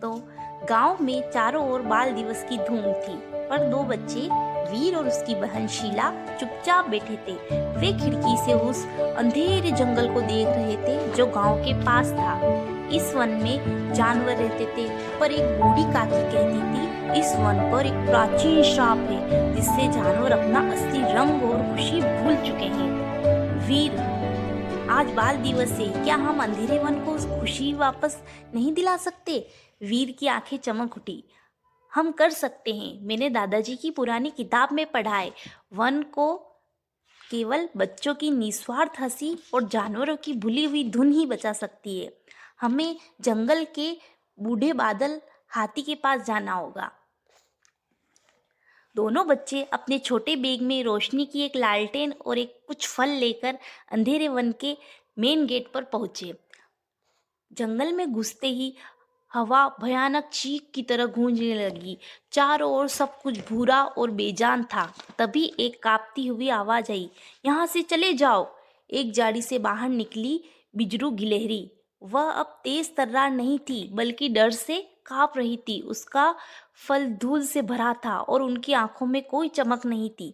तो गांव में चारों ओर बाल दिवस की धूम थी, पर दो बच्चे वीर और उसकी बहन शीला चुपचाप बैठे थे। वे खिड़की से उस अंधेरे जंगल को देख रहे थे जो गांव के पास था। इस वन में जानवर रहते थे, पर एक बूढ़ी काकी कहती थी इस वन पर एक प्राचीन श्राप है जिससे जानवर अपना असली रंग और खुशी भूल चुके हैं। वीर, आज बाल दिवस है, क्या हम अंधेरे वन को उस खुशी वापस नहीं दिला सकते? वीर की आंखें चमक उठी। हम कर सकते हैं। मैंने दादाजी की पुरानी किताब में पढ़ा है, वन को केवल बच्चों की निस्वार्थ हंसी और जानवरों की भूली हुई धुन ही बचा सकती है। हमें जंगल के बूढ़े बादल हाथी के पास जाना होगा। दोनों बच्चे अपने छोटे बैग में रोशनी की एक लालटेन और एक कुछ फल लेकर अंधेरे वन के मेन गेट पर पहुंचे। जंगल में घुसते ही हवा भयानक चीख की तरह गूंजने लगी। चारों ओर सब कुछ भूरा और बेजान था। तभी एक कांपती हुई आवाज आई, यहाँ से चले जाओ। एक झाड़ी से बाहर निकली बिजरू गिलहरी। वह अब तेज तर्रार नहीं थी, बल्कि डर से कांप रही थी। उसका फल धूल से भरा था और उनकी आंखों में कोई चमक नहीं थी।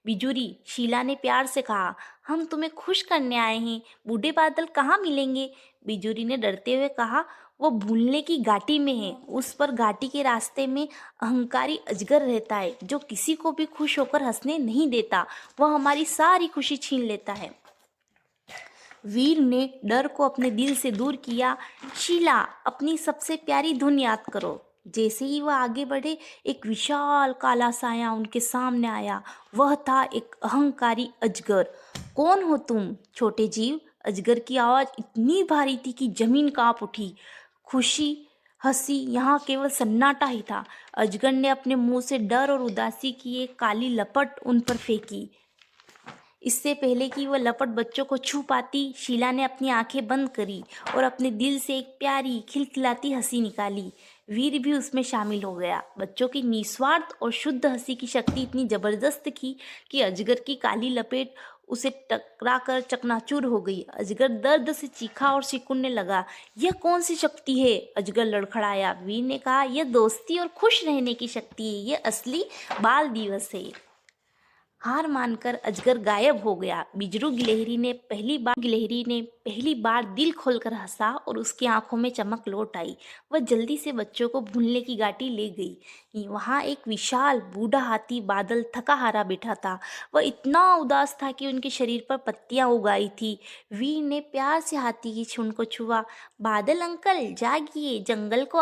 बिजुरी, शीला ने प्यार से कहा, हम तुम्हें खुश करने आए हैं। बूढ़े बादल कहाँ मिलेंगे? बिजुरी ने डरते हुए कहा, वो भूलने की घाटी में है। उस पर घाटी के रास्ते में अहंकारी अजगर रहता है जो किसी को भी खुश होकर हंसने नहीं देता। वह हमारी सारी खुशी छीन लेता है। वीर ने डर को अपने दिल से दूर किया। शीला, अपनी सबसे प्यारी धुन याद करो। जैसे ही वह आगे बढ़े, एक विशाल काला साया उनके सामने आया। वह था एक अहंकारी अजगर। कौन हो तुम, छोटे जीव? अजगर की आवाज इतनी भारी थी कि जमीन कांप उठी। खुशी, हंसी, यहाँ केवल सन्नाटा ही था। अजगर ने अपने मुंह से डर और उदासी की एक काली लपट उन पर फेंकी। इससे पहले कि वह लपट बच्चों को छू पाती, शीला ने अपनी आंखें बंद करी और अपने दिल से एक प्यारी खिलखिलाती हंसी निकाली। वीर भी उसमें शामिल हो गया। बच्चों की निस्वार्थ और शुद्ध हंसी की शक्ति इतनी जबरदस्त थी कि अजगर की काली लपेट उसे टकरा कर चकनाचूर हो गई। अजगर दर्द से चीखा और सिकुड़ने लगा। यह कौन सी शक्ति है? अजगर लड़खड़ाया। वीर ने कहा, यह दोस्ती और खुश रहने की शक्ति है। यह असली बाल दिवस है। हार मानकर अजगर गायब हो गया। बिजरू गिलहरी ने पहली बार दिल खोलकर हंसा और उसकी आंखों में चमक लौट आई। वह जल्दी से बच्चों को भूलने की घाटी ले गई। वहां एक विशाल बूढ़ा हाथी बादल थका हारा बैठा था। वह इतना उदास था कि उनके शरीर पर पत्तियां उग आई थी। वीर ने प्यार से हाथी की सूंड को छुआ। बादल अंकल, जागिए, जंगल को